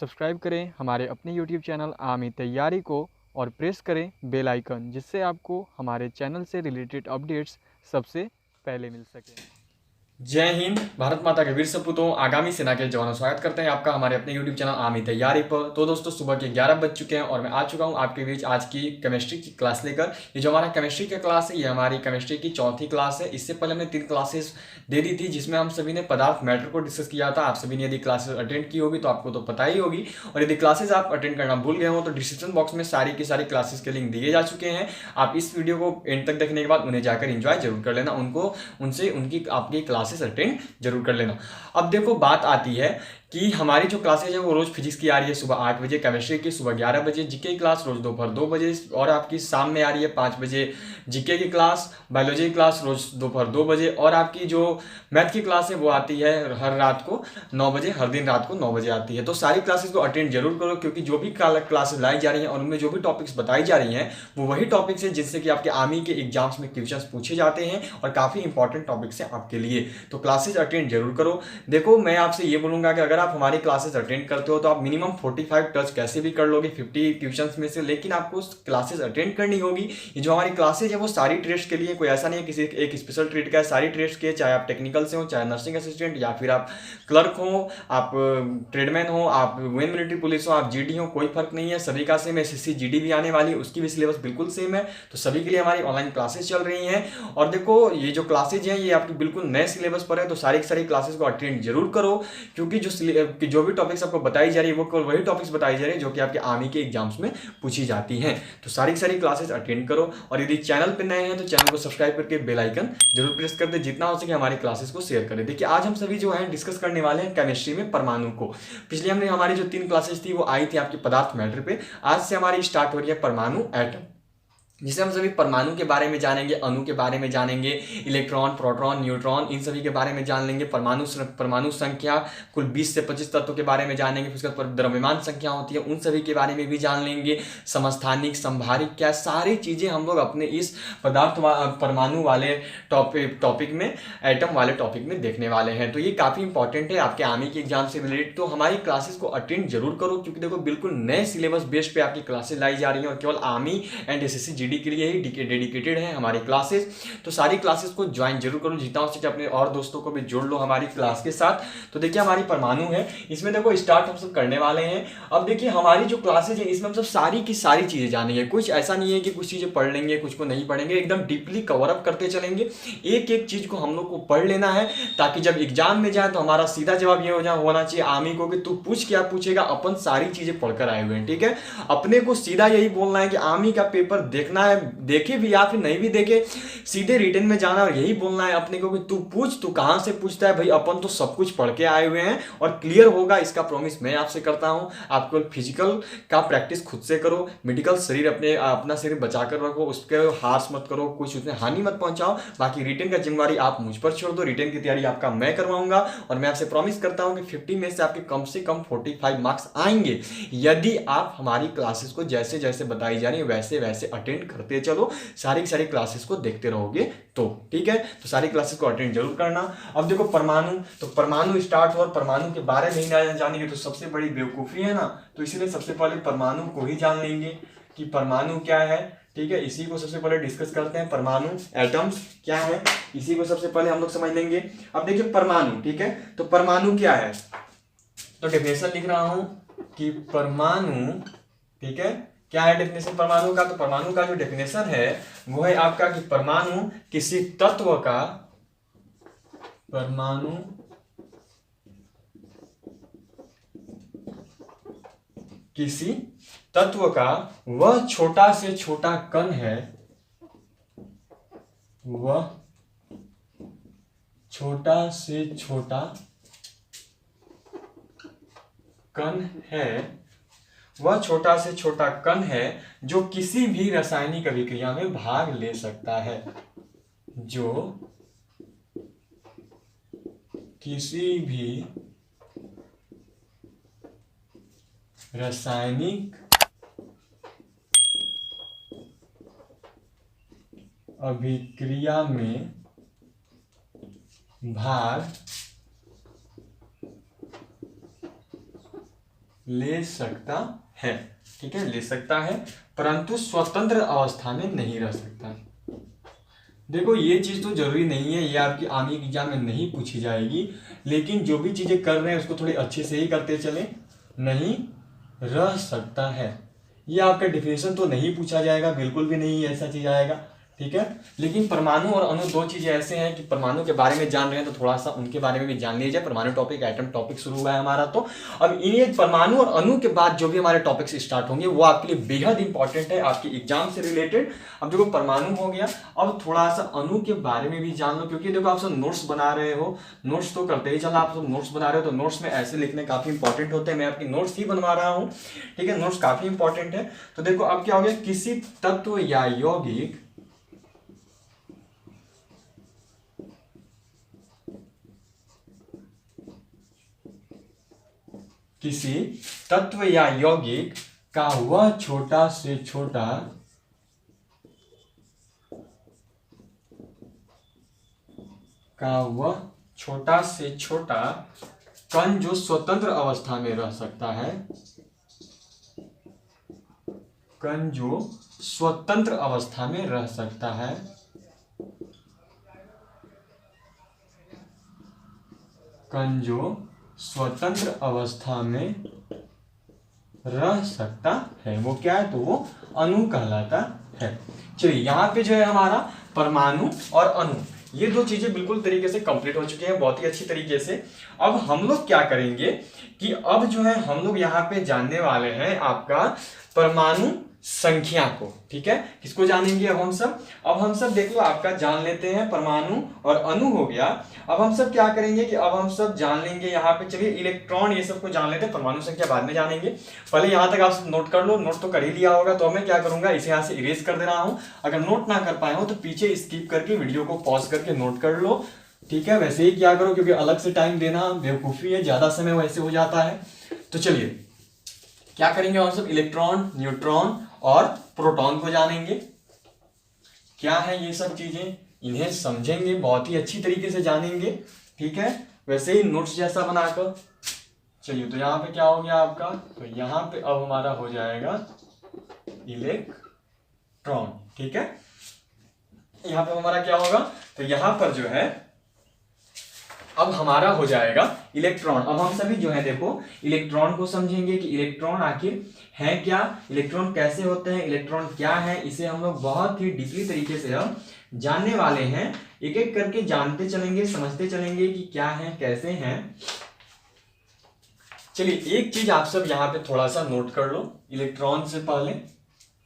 Subscribe करें हमारे अपने यूट्यूब चैनल आमी तैयारी को और प्रेस करें बेल आइकन, जिससे आपको हमारे चैनल से रिलेटेड अपडेट्स सबसे पहले मिल सके। जय हिंद। भारत माता के वीर सपूतों, आगामी सेना के जवानों, स्वागत करते हैं आपका हमारे अपने YouTube चैनल आमी तैयारी पर। तो दोस्तों, सुबह के 11 बज चुके हैं और मैं आ चुका हूं आपके बीच आज की केमिस्ट्री की क्लास लेकर। ये जो हमारा केमिस्ट्री का क्लास है, ये हमारी केमिस्ट्री की चौथी क्लास है। इससे पहले हमने 3 क्लासेस दे दी थी, जिसमें हम सभी ने पदार्थ मैटर को डिस्कस किया था। आप सभी ने यदि क्लासेस अटेंड की होगी तो आपको तो पता ही होगी, और यदि क्लासेस आप अटेंड करना भूल गए हो तो डिस्क्रिप्शन बॉक्स में सारी की सारी क्लासेस के लिंक दिए जा चुके हैं। आप इस वीडियो को एंड तक देखने के बाद उन्हें जाकर एंजॉय जरूर कर लेना, उनसे उनकी आपकी क्लासेस अटेंड जरूर कर लेना। अब देखो, बात आती है कि हमारी जो क्लासेज है वो रोज फिजिक्स की आ रही है सुबह 8 बजे, केमिस्ट्री की सुबह 11 बजे, जीके की क्लास रोज दोपहर 2 बजे, और आपकी शाम में आ रही है 5 बजे जीके की क्लास, बायोलॉजी की क्लास रोज दोपहर 2 बजे, और आपकी जो मैथ की क्लास है वो आती है हर रात को 9 बजे, हर दिन रात को 9 बजे आती है। तो सारी क्लासेस को अटेंड जरूर करो, क्योंकि जो भी क्लासेस लाई जा रही हैं और उनमें जो भी टॉपिक्स बताई जा रही हैं वो वही टॉपिक्स हैं जिनसे कि आपके आर्मी के एग्जाम्स में क्वेश्चंस पूछे जाते हैं, और काफ़ी इंपॉर्टेंट टॉपिक्स हैं आपके लिए। तो क्लासेज अटेंड जरूर करो। देखो, मैं आपसे ये बोलूंगा कि अगर आप हमारी क्लासेस अटेंड करते हो तो आप मिनिमम 45 टच कैसे भी कर लोगे 50 क्वेश्चंस में से, लेकिन आपको क्लासेस अटेंड करनी होगी। ये जो हमारी क्लासेज है वो सारी ट्रेड्स के लिए, कोई ऐसा नहीं है किसी एक स्पेशल ट्रेड का है, सारी ट्रेड्स के, चाहे आप टेक्निकल से हो, चाहे नर्सिंग असिस्टेंट, या फिर आप क्लर्क हो, आप ट्रेडमैन हो, आप वुमेन मिलिट्री पुलिस हो, आप जीडी हो, कोई फर्क नहीं है, सभी का सेम। एसएससी जीडी भी आने वाली है, उसकी भी सिलेबस बिल्कुल सेम है। तो सभी के लिए हमारी ऑनलाइन क्लासेस चल रही हैं। और देखो, ये जो क्लासेज हैं ये आपकी बिल्कुल नए सिलेबस पर है, तो सारी क्लासेस को अटेंड जरूर करो, क्योंकि जो भी टॉपिक्स आपको बताई जा रही है वो केवल वही टॉपिक्स बताई जा रही है जो कि आपके आर्मी के एग्जाम्स में पूछी जाती हैं। तो सारी क्लासेस अटेंड करो, और यदि चैनल पर नए हैं तो चैनल को सब्सक्राइब करके बेल आइकन जरूर प्रेस कर दे, जितना हो सके हमारी क्लासेस को शेयर करें। देखिए, आज हम सभी जो है डिस्कस करने वाले हैं केमिस्ट्री में परमाणु को। पिछले हमने हमारी जो 3 क्लासेस थी वो आई थी आपके पदार्थ मैटर पे। आज से हमारी स्टार्ट हो रही है परमाणु, एटम, जिसे हम सभी परमाणु के बारे में जानेंगे, अणु के बारे में जानेंगे, इलेक्ट्रॉन, प्रोटॉन, न्यूट्रॉन, इन सभी के बारे में जान लेंगे। परमाणु संख्या कुल 20 से 25 तत्वों के बारे में जानेंगे। फिर उसके बाद द्रव्यमान संख्या होती है, उन सभी के बारे में भी जान लेंगे। समस्थानिक, संभारिक, क्या सारी चीजें हम लोग अपने इस परमाणु वाले टॉपिक में, एटम वाले टॉपिक में देखने वाले हैं। तो ये काफी इंपॉर्टेंट है आपके आर्मी के एग्जाम से रिलेटेड। तो हमारी क्लासेस को अटेंड जरूर करो, क्योंकि देखो बिल्कुल नए सिलेबस बेस पे आपकी क्लासेस लाई जा रही है, और केवल आर्मी एंड एसएससी जीडी के लिए ही डेडिकेटेड है हमारी क्लासेस। तो सारी क्लासेस को ज्वाइन जरूर करो, जितना हो सके अपने और दोस्तों को भी जोड़ लो हमारी क्लास के साथ। तो देखिए, हमारी परमाणु है, इसमें देखो स्टार्ट हम सब करने वाले हैं। अब देखिए, हमारी जो क्लासेज है इसमें हम सब सारी की सारी चीजें जानेंगे। कुछ ऐसा नहीं है कि कुछ चीजें पढ़ लेंगे, कुछ को नहीं पढ़ेंगे, एकदम डीपली कवर अप करते चलेंगे। एक एक चीज को हम लोग को पढ़ लेना है, ताकि जब एग्जाम में जाए तो हमारा सीधा जवाब ये होना चाहिए आर्मी को कि तू पूछ क्या पूछेगा, अपन सारी चीजें पढ़कर आए हुए हैं। ठीक है, अपने को सीधा यही बोलना है कि आर्मी का पेपर देखना है, देखे भी या फिर नहीं भी देखे, सीधे रिटर्न में जाना और यही बोलना है अपने को कि तू पूछ, तू कहां से पूछता है भाई, अपन तो सब कुछ पढ़ के आए हुए हैं और क्लियर होगा, इसका प्रॉमिस मैं आपसे करता हूं। आपको फिजिकल का प्रैक्टिस खुद से करो, मेडिकल शरीर अपना शरीर बचा कर रखो, उसके हार्स मत करो, कुछ उसमें हानि मत पहुंचाओ। बाकी रिटर्न का जिम्मेवारी आप मुझ पर छोड़ दो, रिटर्न की तैयारी आपका मैं करवाऊंगा, और मैं आपसे प्रॉमिस करता हूं कि 50 में से आपके कम से कम 45 मार्क्स आएंगे, यदि आप हमारी क्लासेस को जैसे जैसे बताई जा रही है वैसे वैसे अटेंड करते चलो, सारी क्लासेस को देखते रहोगे तो। ठीक है, तो सारी क्लासेस को अटेंड जरूर करना। अब देखो परमाणु, तो परमाणु स्टार्ट हो और परमाणु के बारे में नहीं जानेंगे तो सबसे बड़ी बेवकूफी है ना। तो इसीलिए सबसे पहले परमाणु को ही जान लेंगे कि परमाणु क्या है। ठीक है, इसी को सबसे पहले डिस्कस करते हैं। परमाणु, एटम्स क्या है, इसी को सबसे पहले हम लोग समझ लेंगे। अब देखिए परमाणु, ठीक है, तो परमाणु क्या है, तो डेफिनेशन लिख रहा हूं कि परमाणु, ठीक है, क्या है डेफिनेशन परमाणु का। तो परमाणु का जो डेफिनेशन है वो है आपका कि परमाणु किसी तत्व का, परमाणु किसी तत्व का वह छोटा से छोटा कण है, वह छोटा से छोटा कण है, वह छोटा से छोटा कण है जो किसी भी रासायनिक अभिक्रिया में भाग ले सकता है, जो किसी भी रासायनिक अभिक्रिया में भाग ले सकता है, ठीक है, ले सकता है, परंतु स्वतंत्र अवस्था में नहीं रह सकता। देखो ये चीज तो जरूरी नहीं है, ये आपकी आने की एग्जाम में नहीं पूछी जाएगी, लेकिन जो भी चीजें कर रहे हैं उसको थोड़ी अच्छे से ही करते चले। नहीं रह सकता है, ये आपका डिफिनेशन तो नहीं पूछा जाएगा, बिल्कुल भी नहीं ऐसा चीज आएगा, ठीक है। लेकिन परमाणु और अणु दो चीजें ऐसे हैं कि परमाणु के बारे में जान रहे हैं तो थोड़ा सा उनके बारे में भी जान लीजिए। परमाणु टॉपिक, एटम टॉपिक शुरू हुआ है हमारा, तो अब इन्हें परमाणु और अणु के बाद जो भी हमारे टॉपिक्स स्टार्ट होंगे वो आपके लिए बेहद इंपॉर्टेंट है, आपके एग्जाम से रिलेटेड। अब देखो परमाणु हो गया, अब थोड़ा सा अणु के बारे में भी जान लो, क्योंकि देखो आप सब नोट्स बना रहे हो, नोट्स तो करते ही चला, आप सब नोट्स बना रहे हो तो नोट्स में ऐसे लिखने काफी इंपॉर्टेंट होते हैं। मैं आपकी नोट्स ही बनवा रहा हूँ, ठीक है, नोट्स काफी इंपॉर्टेंट है। तो देखो अब क्या हो गया, किसी तत्व या यौगिक किसी तत्व या यौगिक का वह छोटा से छोटा कण जो स्वतंत्र अवस्था में रह सकता है, कण जो स्वतंत्र अवस्था में रह सकता है, कण जो स्वतंत्र अवस्था में रह सकता है, वो क्या है, तो वो अणु कहलाता है। चलिए यहाँ पे जो है हमारा परमाणु और अणु, ये दो चीजें बिल्कुल तरीके से कंप्लीट हो चुकी हैं, बहुत ही अच्छी तरीके से। अब हम लोग क्या करेंगे कि अब जो है हम लोग यहाँ पे जानने वाले हैं आपका परमाणु संख्या को, ठीक है, किसको जानेंगे अब हम सब देख लो आपका जान लेते हैं, परमाणु और अणु हो गया। अब हम सब क्या करेंगे कि अब हम सब जान लेंगे यहाँ पे, चलिए इलेक्ट्रॉन ये सब को जान लेते हैं, परमाणु संख्या बाद में जानेंगे। पहले यहाँ तक आप सब नोट कर लो, नोट तो कर ही लिया होगा, तो मैं क्या करूंगा इसे यहाँ से इरेज कर दे रहा हूँ। अगर नोट ना कर पाए हो तो पीछे स्किप करके वीडियो को पॉज करके नोट कर लो, ठीक है। वैसे ही क्या करो, क्योंकि अलग से टाइम देना बेवकूफी है, ज्यादा समय वैसे हो जाता है। तो चलिए क्या करेंगे हम सब, इलेक्ट्रॉन, न्यूट्रॉन और प्रोटॉन को जानेंगे। क्या है ये सब चीजें, इन्हें समझेंगे, बहुत ही अच्छी तरीके से जानेंगे, ठीक है, वैसे ही नोट्स जैसा बनाकर। चलिए तो यहाँ पे क्या हो गया आपका, तो यहाँ पे अब हमारा हो जाएगा इलेक्ट्रॉन, ठीक है। यहाँ पे हमारा क्या होगा, तो यहाँ पर जो है अब हमारा हो जाएगा इलेक्ट्रॉन। अब हम सभी जो है देखो इलेक्ट्रॉन को समझेंगे कि इलेक्ट्रॉन आखिर है क्या, इलेक्ट्रॉन कैसे होते हैं, इलेक्ट्रॉन क्या है, इसे हम लोग बहुत ही डीपली तरीके से हम जानने वाले हैं। एक एक करके जानते चलेंगे, समझते चलेंगे कि क्या है, कैसे हैं। चलिए एक चीज आप सब यहाँ पे थोड़ा सा नोट कर लो इलेक्ट्रॉन से पहले,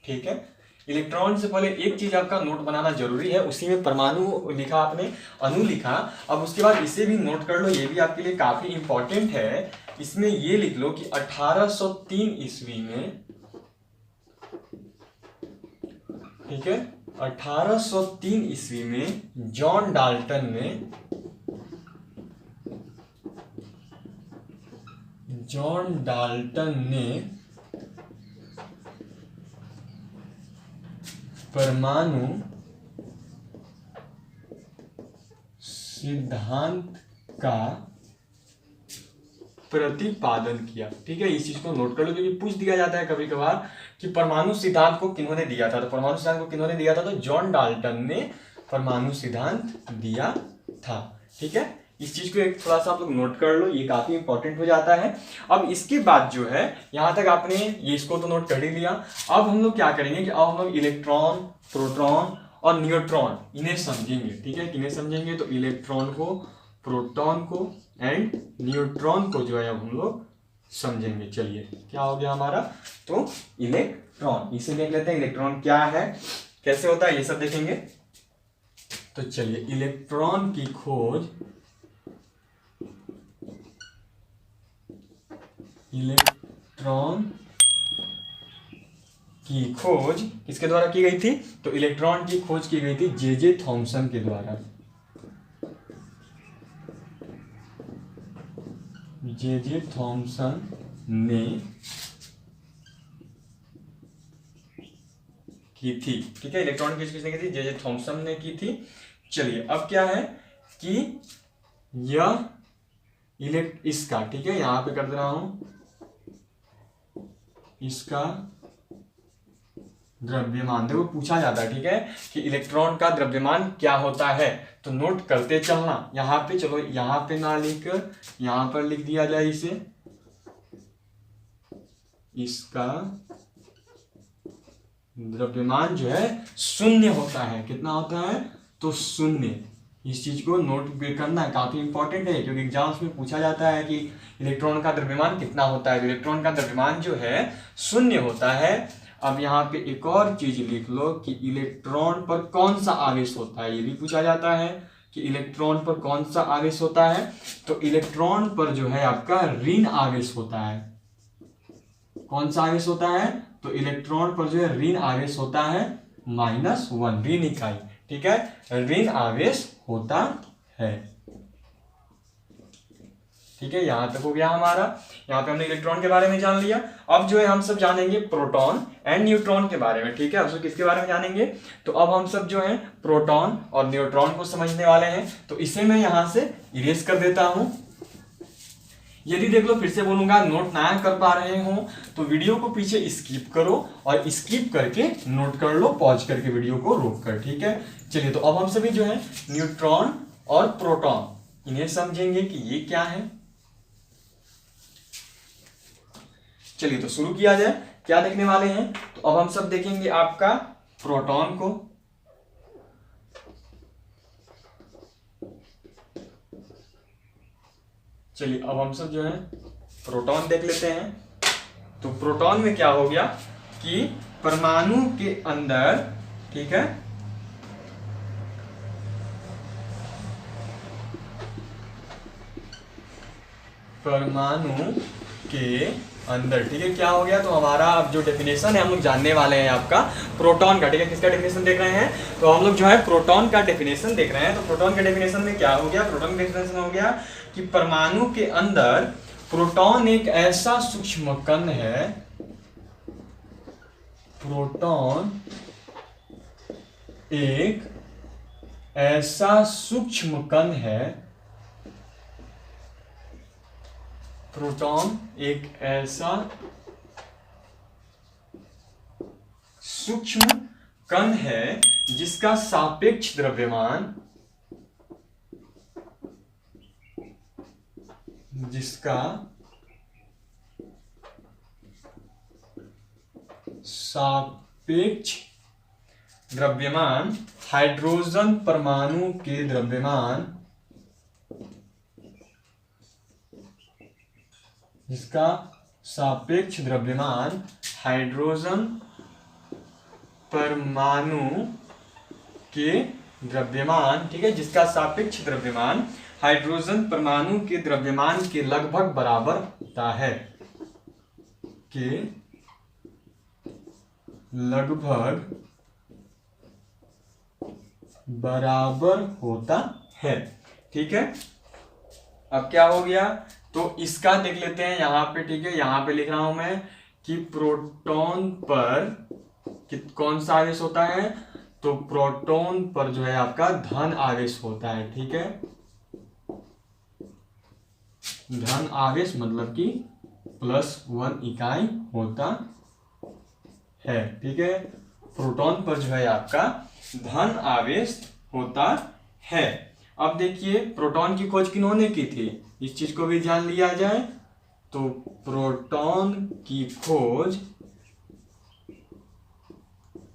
ठीक है, इलेक्ट्रॉन से पहले एक चीज आपका नोट बनाना जरूरी है। उसी में परमाणु लिखा आपने, अणु लिखा, अब उसके बाद इसे भी नोट कर लो, ये भी आपके लिए काफी इंपॉर्टेंट है। इसमें ये लिख लो कि 1803 ईस्वी में, ठीक है, 1803 ईस्वी में जॉन डाल्टन ने परमाणु सिद्धांत का प्रतिपादन किया, ठीक है। इस चीज को नोट कर लो, क्योंकि पूछ दिया जाता है कभी कभार कि परमाणु सिद्धांत को किन्होंने दिया था, तो परमाणु सिद्धांत को किन्होंने दिया था, तो जॉन डाल्टन ने परमाणु सिद्धांत दिया था, ठीक है। इस चीज को एक थोड़ा सा आप लोग नोट कर लो, ये काफी इंपॉर्टेंट हो जाता है। अब इसके बाद जो है यहां तक आपने ये इसको तो नोट कर ही लिया। अब हम लोग क्या करेंगे कि अब हम लोग इलेक्ट्रॉन, प्रोटॉन और न्यूट्रॉन इन्हें समझेंगे, ठीक है, किन्हें समझेंगे, तो इलेक्ट्रॉन को, प्रोटॉन को एंड न्यूट्रॉन को जो है हम लोग समझेंगे। चलिए क्या हो गया हमारा, तो इलेक्ट्रॉन, इसे देख लेते हैं इलेक्ट्रॉन क्या है, कैसे होता है, ये सब देखेंगे। तो चलिए इलेक्ट्रॉन की खोज, इलेक्ट्रॉन की खोज किसके द्वारा की गई थी, तो इलेक्ट्रॉन की खोज की गई थी जे थॉमसन के द्वारा। जे थॉमसन ने की थी, ठीक है, इलेक्ट्रॉन की खोज किसने की थी, जे थॉमसन ने की थी। चलिए अब क्या है कि यह इसका, ठीक है, यहां पे कर दे रहा हूं, इसका द्रव्यमान। देखो पूछा जाता है, ठीक है, कि इलेक्ट्रॉन का द्रव्यमान क्या होता है, तो नोट करते चलना। यहाँ पे चलो, यहाँ पे ना लिखकर यहाँ पर लिख दिया जाए इसे, इसका द्रव्यमान जो है शून्य होता है। कितना होता है, तो शून्य। इस चीज को नोट भी करना है, काफी इंपॉर्टेंट है, क्योंकि एग्जाम्स में पूछा जाता है कि इलेक्ट्रॉन का द्रव्यमान कितना होता है। इलेक्ट्रॉन का द्रव्यमान जो है शून्य होता है। अब यहाँ पे एक और चीज लिख लो कि इलेक्ट्रॉन पर कौन सा आवेश होता है, ये भी पूछा जाता है कि इलेक्ट्रॉन पर कौन सा आवेश होता है। तो इलेक्ट्रॉन पर जो है आपका ऋण आवेश होता है। कौन सा आवेश होता है, तो इलेक्ट्रॉन पर जो है ऋण आवेश होता है -1, ऋण इकाई, ठीक है, ऋण आवेश होता है। ठीक है, यहां तक हो गया हमारा। यहाँ पे हमने इलेक्ट्रॉन के बारे में जान लिया। अब जो है हम सब जानेंगे प्रोटॉन एंड न्यूट्रॉन के बारे में। ठीक है, अब किसके बारे में जानेंगे, तो अब हम सब जो है प्रोटॉन और न्यूट्रॉन को समझने वाले हैं। तो इसे मैं यहां से इरेज कर देता हूं। यदि देख लो, फिर से बोलूंगा, नोट ना कर पा रहे हो तो वीडियो को पीछे स्किप करो और स्किप करके नोट कर लो, पॉज करके वीडियो को रोक कर। ठीक है, चलिए, तो अब हम सभी जो है न्यूट्रॉन और प्रोटॉन इन्हें समझेंगे कि ये क्या है। चलिए, तो शुरू किया जाए। क्या देखने वाले हैं, तो अब हम सब देखेंगे आपका प्रोटॉन को। चलिए, अब हम सब जो है प्रोटॉन देख लेते हैं। तो प्रोटॉन में क्या हो गया कि परमाणु के अंदर, ठीक है, परमाणु के अंदर, ठीक है, क्या हो गया, तो हमारा अब जो डेफिनेशन है हम लोग जानने वाले हैं आपका प्रोटॉन का। ठीक है, किसका डेफिनेशन देख रहे हैं, तो हम लोग जो है प्रोटॉन का डेफिनेशन देख रहे हैं। तो प्रोटॉन के डेफिनेशन में क्या हो गया, प्रोटॉन के डेफिनेशन हो गया कि परमाणु के अंदर प्रोटॉन एक ऐसा सूक्ष्म कण है, प्रोटॉन एक ऐसा सूक्ष्म कण है, प्रोटॉन एक ऐसा सूक्ष्म कण है जिसका सापेक्ष द्रव्यमान, जिसका सापेक्ष द्रव्यमान हाइड्रोजन परमाणु के द्रव्यमान, जिसका सापेक्ष द्रव्यमान हाइड्रोजन परमाणु के द्रव्यमान, ठीक है, जिसका सापेक्ष द्रव्यमान हाइड्रोजन परमाणु के द्रव्यमान के लगभग बराबर होता है, के लगभग बराबर होता है। ठीक है, अब क्या हो गया, तो इसका देख लेते हैं यहाँ पे। ठीक है, यहाँ पे लिख रहा हूं मैं कि प्रोटॉन पर कौन सा आवेश होता है, तो प्रोटॉन पर जो है आपका धन आवेश होता है। ठीक है, धन आवेश मतलब कि +1 इकाई होता है। ठीक है, प्रोटॉन पर जो है आपका धन आवेश होता है। अब देखिए, प्रोटॉन की खोज किन्होंने की थी, इस चीज को भी जान लिया जाए। तो प्रोटॉन की खोज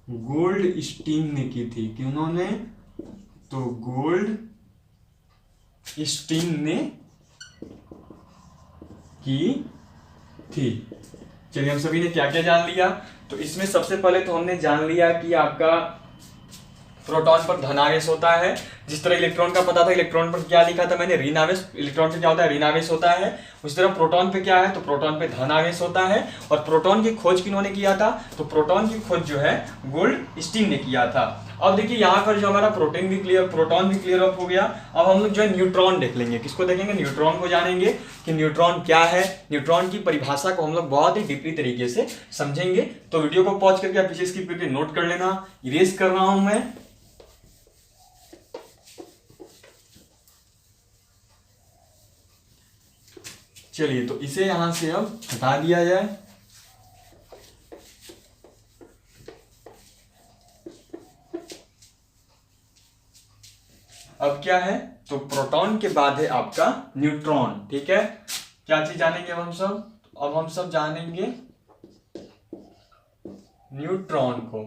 गोल्ड स्टीन ने की थी। किन्होंने, तो गोल्ड स्टीन ने की थी। चलिए, हम सभी ने क्या क्या जान लिया, तो इसमें सबसे पहले तो हमने जान लिया कि आपका प्रोटॉन पर धन आवेश होता है। जिस तरह इलेक्ट्रॉन का पता था, इलेक्ट्रॉन पर क्या लिखा था मैंने, ऋण आवेश। इलेक्ट्रॉन पे क्या होता है, ऋण आवेश होता है। उसी तरह प्रोटॉन पे क्या है, तो प्रोटॉन पे धन आवेश होता है। और प्रोटॉन की खोज किन्होंने किया था, तो प्रोटॉन की खोज जो है गोल्ड स्टीन ने किया था। अब देखिए, यहाँ पर जो हमारा प्रोटॉन भी क्लियर अप हो गया। अब हम लोग जो है न्यूट्रॉन देख लेंगे। किसको देखेंगे, न्यूट्रॉन को जानेंगे कि न्यूट्रॉन क्या है। न्यूट्रॉन की परिभाषा को हम लोग बहुत ही डीपली तरीके से समझेंगे। तो वीडियो को पॉज करके आप पीछे स्किप करके नोट कर लेना। इरेज कर रहा हूं मैं। चलिए, तो इसे यहां से अब हटा दिया जाए। अब क्या है, तो प्रोटॉन के बाद है आपका न्यूट्रॉन। ठीक है, क्या चीज जानेंगे अब हम सब? अब हम सब जानेंगे न्यूट्रॉन को।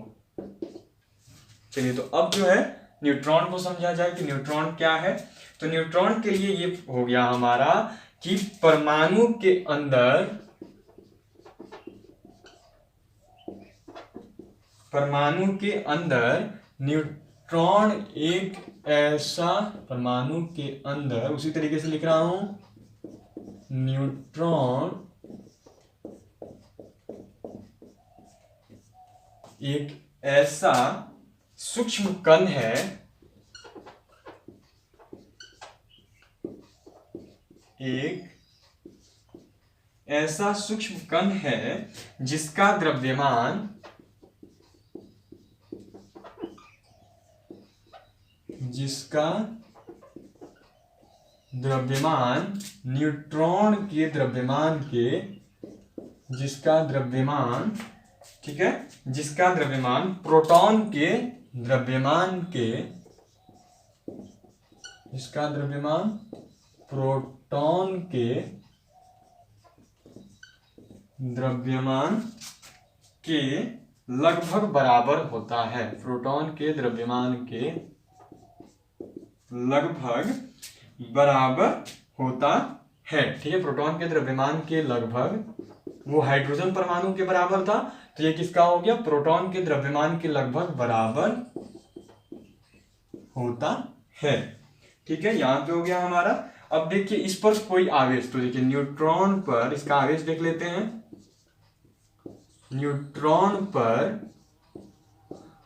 चलिए, तो अब जो है न्यूट्रॉन को समझा जाए कि न्यूट्रॉन क्या है। तो न्यूट्रॉन के लिए ये हो गया हमारा कि परमाणु के अंदर न्यूट्रॉन एक ऐसा, परमाणु के अंदर उसी तरीके से लिख रहा हूं, न्यूट्रॉन एक ऐसा सूक्ष्म कण है, एक ऐसा सूक्ष्म कण है जिसका द्रव्यमान न्यूट्रॉन के द्रव्यमान के, जिसका द्रव्यमान, ठीक है, जिसका द्रव्यमान प्रोटॉन के द्रव्यमान के, इसका द्रव्यमान प्रोटॉन के द्रव्यमान के लगभग बराबर होता है। प्रोटॉन के द्रव्यमान के लगभग बराबर होता है। ठीक है, प्रोटॉन के द्रव्यमान के लगभग, वो हाइड्रोजन परमाणु के बराबर था, तो ये किसका हो गया? प्रोटॉन के द्रव्यमान के लगभग बराबर होता है। ठीक है, यहां पे हो गया हमारा। अब देखिए इस पर कोई आवेश, तो देखिए न्यूट्रॉन पर इसका आवेश देख लेते हैं। न्यूट्रॉन पर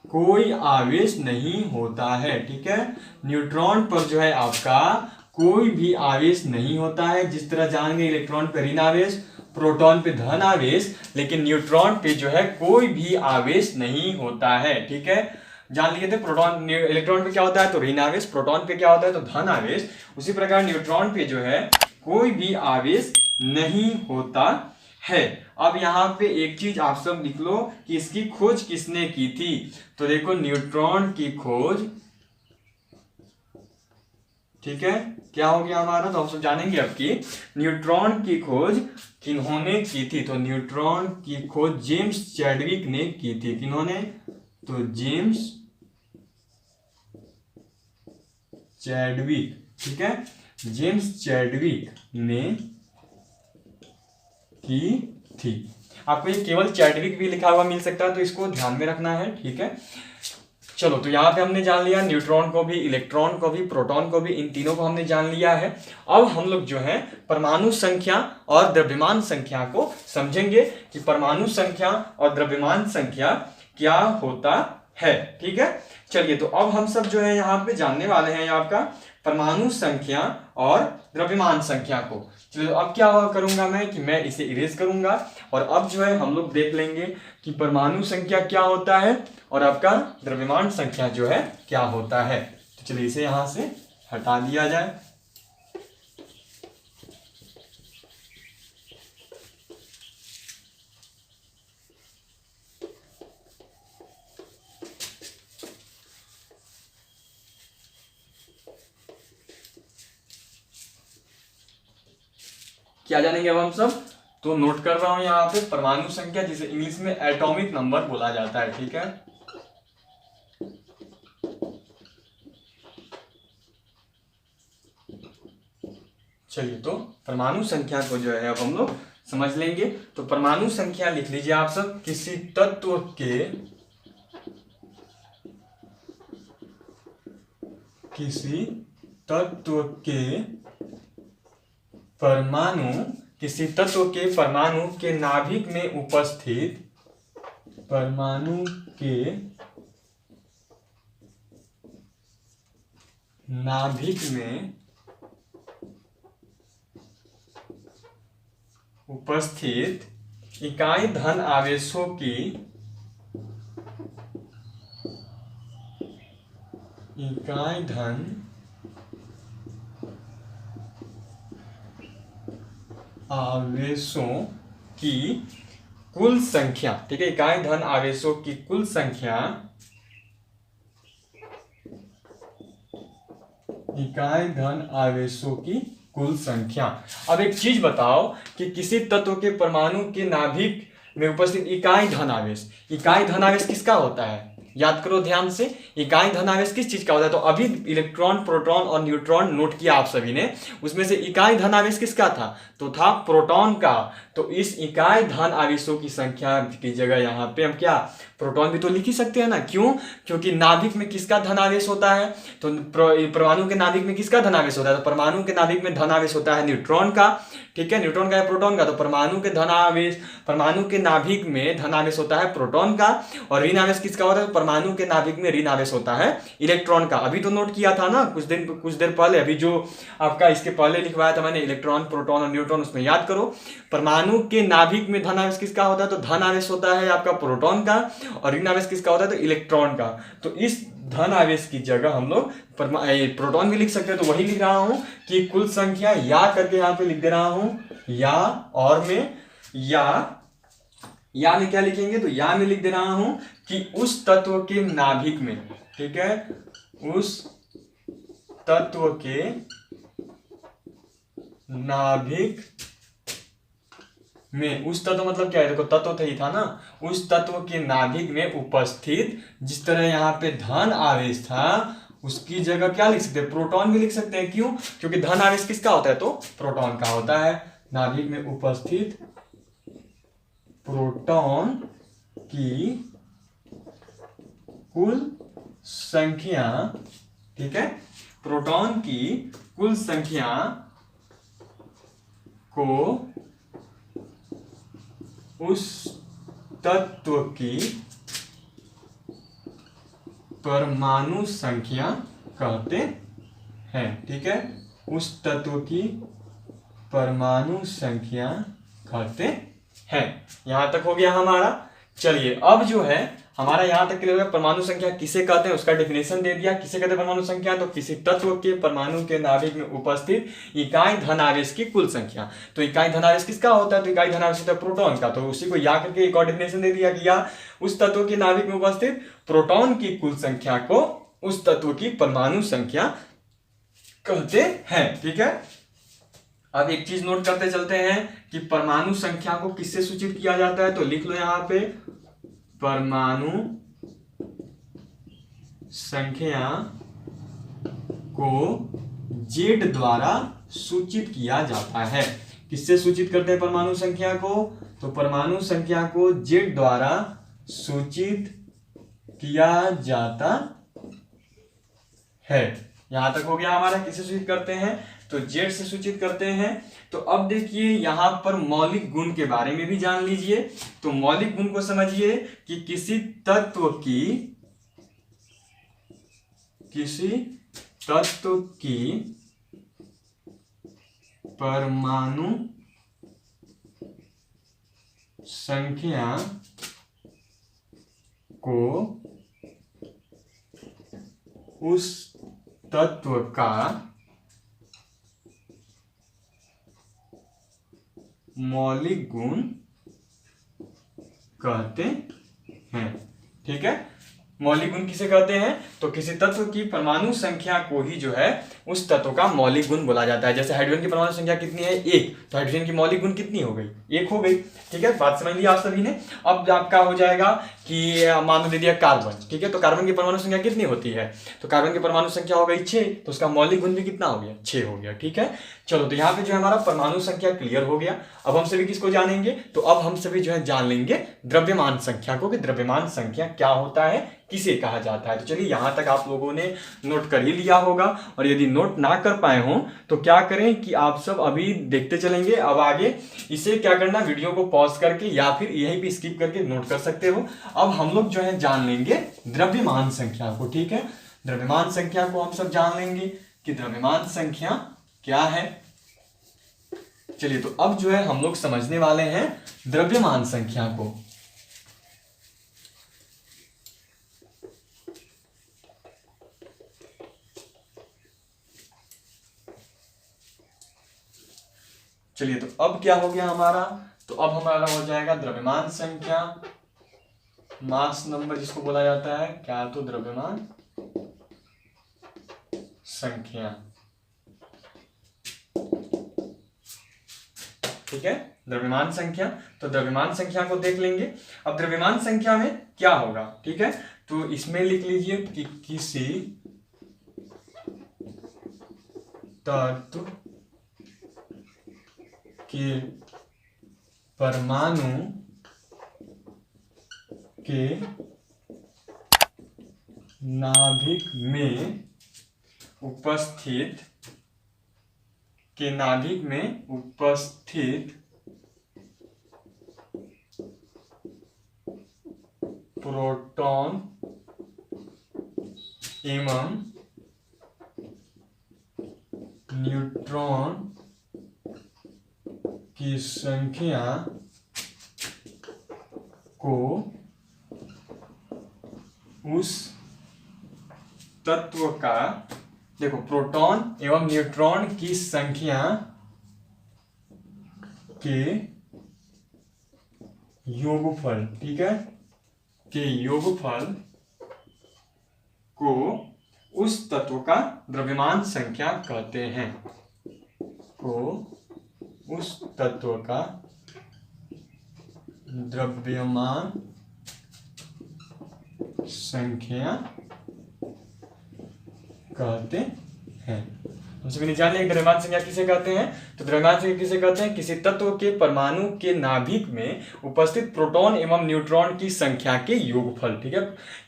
कोई आवेश नहीं होता है। ठीक है, न्यूट्रॉन पर जो है आपका कोई भी आवेश नहीं होता है। जिस तरह जानेंगे इलेक्ट्रॉन पे ऋण आवेश, प्रोटॉन पे धन आवेश, लेकिन न्यूट्रॉन पे जो है कोई भी आवेश नहीं होता है। ठीक है, जान लिए थे प्रोटॉन, इलेक्ट्रॉन पे क्या होता है तो ऋण आवेश, प्रोटॉन पे क्या होता है तो धन आवेश। उसी प्रकार न्यूट्रॉन पे जो है कोई भी आवेश नहीं होता है। अब यहाँ पे एक चीज आप सब लिख लो कि इसकी खोज किसने की थी। तो देखो न्यूट्रॉन की खोज, ठीक है, क्या हो गया हमारा, तो हम सब जानेंगे अब कि न्यूट्रॉन की खोज किन्होंने की थी। तो न्यूट्रॉन की खोज जेम्स चैडविक ने की थी। किन्होंने? तो जेम्स चैडविक। ठीक है, जेम्स चैडविक ने की थी। आपको ये केवल चैडविक भी लिखा हुआ मिल सकता है, तो इसको ध्यान में रखना है। ठीक है, चलो, तो यहाँ पे हमने जान लिया न्यूट्रॉन को भी, इलेक्ट्रॉन को भी, प्रोटॉन को भी, इन तीनों को हमने जान लिया है। अब हम लोग जो है परमाणु संख्या और द्रव्यमान संख्या को समझेंगे कि परमाणु संख्या और द्रव्यमान संख्या क्या होता है। ठीक है, चलिए, तो अब हम सब जो है यहाँ पे जानने वाले हैं आपका परमाणु संख्या और द्रव्यमान संख्या को। चलिए, अब क्या करूंगा मैं कि मैं इसे इरेज करूंगा और अब जो है हम लोग देख लेंगे कि परमाणु संख्या क्या होता है और आपका द्रव्यमान संख्या जो है क्या होता है। तो चलिए इसे यहां से हटा दिया जाए। क्या जानेंगे अब हम सब, तो नोट कर रहा हूं यहाँ पे परमाणु संख्या, जिसे इंग्लिश में एटॉमिक नंबर बोला जाता है। ठीक है, चलिए, तो परमाणु संख्या को जो है अब हम लोग समझ लेंगे। तो परमाणु संख्या लिख लीजिए आप सब, किसी तत्व के परमाणु, किसी तत्व के परमाणु के नाभिक में उपस्थित, परमाणु के नाभिक में उपस्थित इकाई धन आवेशों की, इकाई धन आवेशों की कुल संख्या, ठीक है, इकाई धन आवेशों की कुल संख्या इकाई धन आवेशों की कुल संख्या। अब एक चीज बताओ कि किसी तत्व के परमाणु के नाभिक में उपस्थित इकाई धन आवेश किसका होता है? याद करो ध्यान से, इकाई धन आवेश किस चीज का होता है? तो अभी इलेक्ट्रॉन, प्रोटॉन और न्यूट्रॉन नोट किया आप सभी ने, उसमें से इकाई धन आवेश किसका था? तो था प्रोटॉन का। तो इस इकाई धन आवेशों की संख्या की जगह यहाँ पे हम क्या प्रोटॉन भी तो लिख ही सकते हैं ना। क्यों? क्योंकि नाभिक में किसका धन आवेश होता है? तो परमाणु के नाभिक में किसका धन आवेश होता है? तो परमाणु के नाभिक में धन आवेश होता है न्यूट्रॉन का। ठीक है, न्यूट्रॉन का या प्रोटॉन का? तो परमाणु के नाभिक में धन आवेश होता है प्रोटॉन का, और ऋण आवेश किसका होता है? परमाणु के नाभिक में ऋण आवेश होता है इलेक्ट्रॉन का। अभी तो नोट किया था ना कुछ देर पहले, अभी जो आपका इसके पहले लिखवाया था मैंने, इलेक्ट्रॉन, प्रोटॉन और न्यूट्रॉन, उसमें याद करो परमाणु के नाभिक में धन आवेश किसका होता है? तो धन आवेश होता है आपका प्रोटॉन का, और ऋण आवेश किसका होता है? तो इलेक्ट्रॉन का। तो इस धन आवेश की जगह हम लोग प्रोटॉन भी लिख सकते हैं। तो वही लिख रहा हूं कि कुल संख्या या करके यहां पे लिख दे रहा हूं, या और में या में क्या लिखेंगे? तो या में लिख दे रहा हूं कि उस तत्व के नाभिक में, ठीक है, उस तत्व के नाभिक में, उस तत्व मतलब क्या है? देखो तत्व तो ही था ना, उस तत्व के नाभिक में उपस्थित, जिस तरह यहाँ पे धन आवेश था उसकी जगह क्या लिख सकते हैं? प्रोटॉन भी लिख सकते हैं। क्यों? क्योंकि धन आवेश किसका होता है? तो प्रोटॉन का होता है। नाभिक में उपस्थित प्रोटॉन की कुल संख्या, ठीक है, प्रोटॉन की कुल संख्या को उस तत्व की परमाणु संख्या कहते हैं। ठीक है, उस तत्व की परमाणु संख्या कहते हैं। यहां तक हो गया हमारा। चलिए अब जो है हमारा यहां तक क्लियर हो गया। परमाणु संख्या किसे कहते हैं उसका डेफिनेशन दे दिया। किसे कहते हैं परमाणु संख्या? तो किसी तत्व के परमाणु के नाभिक में उपस्थित इकाई धन आवेश की कुल संख्या। तो इकाई धन आवेश किसका होता है? तो इकाई धन आवेश होता है प्रोटॉन का। तो उसी को या करके एक और डेफिनेशन दे दिया कि या उस तत्व के नाभिक में उपस्थित प्रोटॉन की कुल संख्या को उस तत्व की परमाणु संख्या कहते हैं। ठीक है, अब एक चीज नोट करते चलते हैं कि परमाणु संख्या को किससे सूचित किया जाता है। तो लिख लो यहां पे, परमाणु संख्या को जेड द्वारा सूचित किया जाता है। किससे सूचित करते हैं परमाणु संख्या को? तो परमाणु संख्या को जेड द्वारा सूचित किया जाता है। यहां तक हो गया हमारा। किससे सूचित करते हैं? तो जेड से सूचित करते हैं। तो अब देखिए यहां पर मौलिक गुण के बारे में भी जान लीजिए। तो मौलिक गुण को समझिए कि किसी तत्व की परमाणु संख्या को उस तत्व का मौलिक गुण कहते हैं। ठीक है, मौलिक गुण किसे कहते हैं? तो किसी तत्व की परमाणु संख्या को ही जो है उस तत्व का मौलिक गुण बोला जाता है। जैसे हाइड्रोजन की परमाणु संख्या कितनी है? 1। तो हाइड्रोजन की मौलिक गुण कितनी हो गई? 1 हो गई। ठीक है, बात समझ लिया आप सभी ने। अब आपका हो जाएगा कि मान लो दे दिया कार्बन। ठीक है, तो कार्बन की परमाणु संख्या कितनी होती है? तो कार्बन की परमाणु संख्या हो गई 6। तो उसका मौलिक गुण भी कितना हो गया? 6 हो गया। ठीक है, चलो तो यहाँ पे जो है हमारा परमाणु संख्या क्लियर हो गया। अब हम सभी किसको जानेंगे? तो अब हम सभी जो है जान लेंगे द्रव्यमान संख्या को, कि द्रव्यमान संख्या क्या होता है, किसे कहा जाता है। तो चलिए यहां तक आप लोगों ने नोट कर ही लिया होगा, और यदि नोट ना कर पाए हो तो क्या करें कि आप सब अभी देखते चलेंगे। अब आगे इसे क्या करना, वीडियो को पॉज करके या फिर यहीं पे स्किप करके नोट कर सकते हो। अब हम लोग जो है जान लेंगे द्रव्यमान संख्या को। ठीक है, द्रव्यमान संख्या को हम सब जान लेंगे कि द्रव्यमान संख्या क्या है। चलिए तो अब जो है हम लोग समझने वाले हैं द्रव्यमान संख्या को। चलिए तो अब क्या हो गया हमारा? तो अब हमारा हो जाएगा द्रव्यमान संख्या, मास नंबर जिसको बोला जाता है। क्या? तो द्रव्यमान संख्या। ठीक है, द्रव्यमान संख्या। तो द्रव्यमान संख्या को देख लेंगे। अब द्रव्यमान संख्या में क्या होगा, ठीक है, तो इसमें लिख लीजिए कि किसी तत्व के परमाणु के नाभिक में उपस्थित प्रोटॉन एवं न्यूट्रॉन की संख्या को उस तत्व का, देखो, प्रोटॉन एवं न्यूट्रॉन की संख्या के योगफल, ठीक है, के योगफल को उस तत्व का द्रव्यमान संख्या कहते हैं, को उस तत्व का द्रव्यमान संख्या कहते हैं। हम सभी ने जान लिया द्रव्यमान संख्या किसे कहते हैं। तो द्रव्यमान संख्या किसे कहते हैं, किसी तत्व के परमाणु के नाभिक में उपस्थित प्रोटॉन एवं न्यूट्रॉन की संख्या के योगफल, ठीक है,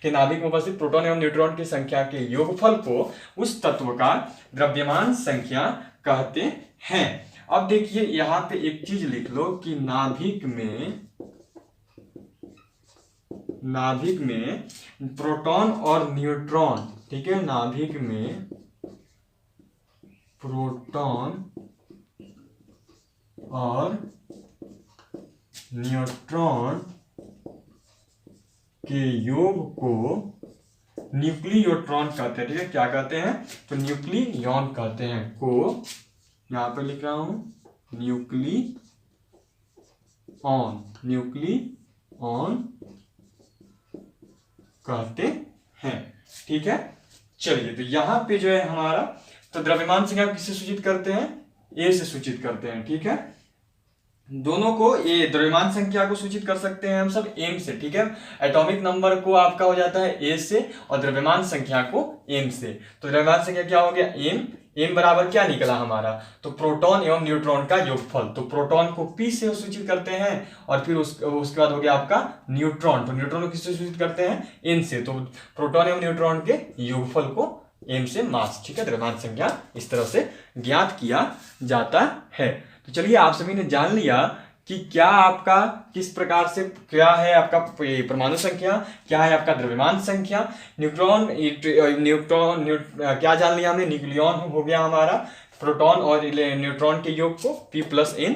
के नाभिक में उपस्थित प्रोटॉन एवं न्यूट्रॉन की संख्या के योगफल को उस तत्व का द्रव्यमान संख्या कहते हैं। अब देखिए यहां पे एक चीज लिख लो कि नाभिक में प्रोटॉन और न्यूट्रॉन, ठीक है, नाभिक में प्रोटॉन और न्यूट्रॉन के योग को न्यूक्लियोट्रॉन कहते हैं, ठीक है, क्या कहते हैं, तो न्यूक्लियॉन कहते हैं, को यहां पे लिख रहा हूं न्यूक्लियॉन कहते हैं, ठीक है। चलिए तो यहां पे जो है हमारा, तो द्रव्यमान संख्या किससे सूचित करते हैं, ए से सूचित करते हैं, ठीक है, दोनों को ए, द्रव्यमान संख्या को सूचित कर सकते हैं हम सब एम से, ठीक है, एटॉमिक नंबर को आपका हो जाता है ए से और द्रव्यमान संख्या को एम से। तो द्रव्यमान संख्या क्या हो गया, एम बराबर क्या निकला हमारा, तो प्रोटॉन एवं न्यूट्रॉन का योगफल। तो प्रोटॉन को पी से सूचित करते हैं और फिर उसके बाद हो गया आपका न्यूट्रॉन, तो न्यूट्रॉन को किससे सूचित करते हैं, एन से। तो प्रोटॉन एवं न्यूट्रॉन के योगफल को एम से मास, ठीक है, द्रव्यमान संख्या इस तरह से ज्ञात किया जाता है। तो चलिए आप सभी ने जान लिया कि क्या आपका किस प्रकार से, क्या है आपका परमाणु संख्या, क्या है आपका द्रव्यमान संख्या, न्यूट्रॉन क्या जान लिया हमने, न्यूक्लियॉन हो गया हमारा, प्रोटॉन और न्यूट्रॉन के योग को P+N।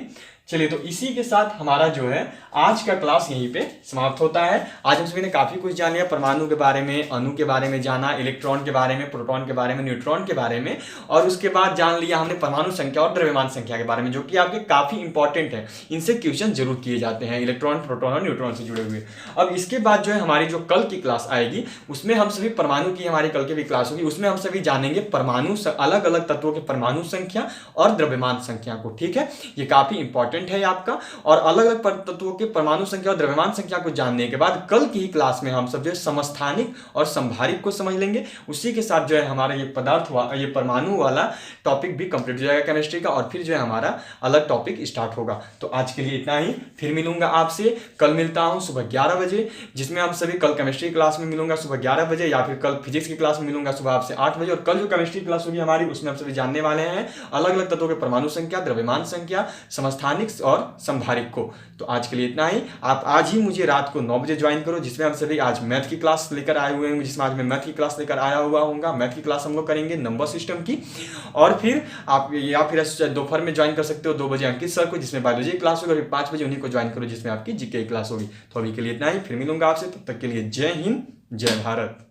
चलिए तो इसी के साथ हमारा जो है आज का क्लास यहीं पे समाप्त होता है। आज हम सभी ने काफी कुछ जान लिया, परमाणु के बारे में, अणु के बारे में जाना, इलेक्ट्रॉन के बारे में, प्रोटॉन के बारे में, न्यूट्रॉन के बारे में, और उसके बाद जान लिया हमने परमाणु संख्या और द्रव्यमान संख्या के बारे में, जो कि आपके काफी इंपॉर्टेंट है, इनसे क्वेश्चन जरूर किए जाते हैं, इलेक्ट्रॉन, प्रोटॉन और न्यूट्रॉन से जुड़े हुए। अब इसके बाद जो है हमारी जो कल की क्लास आएगी उसमें हम सभी परमाणु की, हमारी कल की भी क्लास होगी, उसमें हम सभी जानेंगे परमाणु, अलग अलग तत्वों के परमाणु संख्या और द्रव्यमान संख्या को, ठीक है, ये काफी इंपॉर्टेंट है आपका। और अलग अलग तत्वों के परमाणु संख्या और द्रव्यमान संख्या को जानने के बाद कल की ही क्लास में हम सब जो है समस्थानिक और संभारिक को समझ लेंगे। उसी के साथ जो है हमारा ये पदार्थ ये परमाणु वाला टॉपिक भी कंप्लीट हो जाएगा केमिस्ट्री का, और फिर जो है हमारा अलग टॉपिक स्टार्ट होगा। तो आज के लिए इतना ही, फिर मिलूंगा आपसे, कल मिलता हूं सुबह 11 बजे, जिसमें हम सभी कल केमिस्ट्री क्लास में मिलूंगा सुबह 11 बजे, या फिर कल फिजिक्स की क्लास में मिलूंगा सुबह आपसे 8 बजे। और कल जो केमिस्ट्री क्लास होगी हमारी, उसमें हम सभी जानने वाले हैं अलग अलग तत्वों के परमाणु संख्या, द्रव्यमान संख्या, समस्थानिक और संभारिक को। तो आज के लिए इतना ही। आप आज ही मुझे रात को 9 बजे ज्वाइन करो, जिसमें हम सभी आज मैथ की क्लास लेकर आए हुए होंगे, जिसमें आज मैं मैथ की क्लास लेकर आया हुआ हूँगा। मैथ की क्लास हम लोग करेंगे नंबर सिस्टम की, और फिर आप या फिर दोपहर में ज्वाइन कर सकते हो 2 बजे अंकित सर को, जिसमें बायोलॉजी क्लास होगी, और फिर 5 बजे उन्हीं को ज्वाइन करो जिसमें आपकी जीके क्लास होगी। तो अभी के लिए इतना ही, फिर मिलूंगा आपसे, तब तक के लिए जय हिंद, जय भारत।